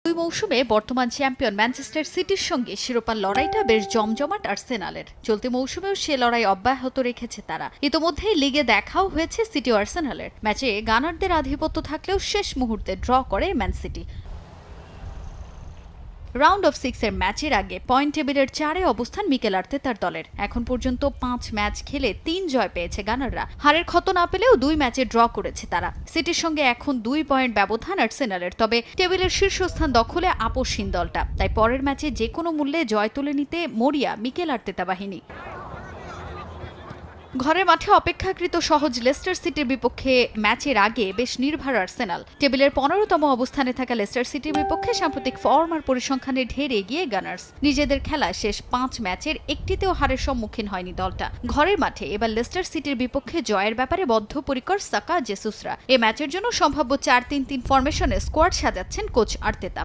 দুই মৌসুমে বর্তমান চ্যাম্পিয়ন ম্যানচেস্টার সিটির সঙ্গে শিরোপার লড়াইটা বেশ জমজমাট আর্সেনালের। চলতি মৌসুমেও সে লড়াই অব্যাহত রেখেছে তারা। ইতোমধ্যেই লিগে দেখাও হয়েছে সিটি ও আর্সেনালের। ম্যাচে গানারদের আধিপত্য থাকলেও শেষ মুহূর্তে ড্র করে ম্যান সিটি। রাউন্ড অফ 6 এর ম্যাচের আগে পয়েন্ট টেবিলের 4-এ অবস্থান মিকেল আর্তেতার দলের। এখন পর্যন্ত 5 ম্যাচ খেলে 3 জয় পেয়েছে গানাররা। হারের ক্ষত না পেলেও 2 ম্যাচে ড্র করেছে তারা। সিটির সঙ্গে এখন 2 পয়েন্ট ব্যবধান আর্সেনালের। তবে টেবিলের শীর্ষস্থান দখলে আপোষহীন দলটা। তাই পরের ম্যাচে যে কোনো মূল্যে জয় তুলে নিতে মরিয়া মিকেল আর্তেতা বাহিনী। ঘরের মাঠে অপেক্ষাকৃত সহজ লেস্টার সিটির বিপক্ষে ম্যাচের আগে বেশ নির্ভর আর্সেনাল। টেবিলের 15তম অবস্থানে থাকা লেস্টার সিটির বিপক্ষে সাম্প্রতিক ফর্ম আর পরিসংখ্যানে ঢের এগিয়ে গানার্স। নিজেদের খেলা শেষ 5 ম্যাচের একটিতেও হারের সম্মুখীন হয়নি দলটা। ঘরের মাঠে এবার লেস্টার সিটির বিপক্ষে জয়ের ব্যাপারে বদ্ধপরিকর সাকা জেসুসরা। এ ম্যাচের জন্য সম্ভাব্য 4-3-3 ফরমেশনে স্কোয়াড সাজাচ্ছেন কোচ আর্তেতা।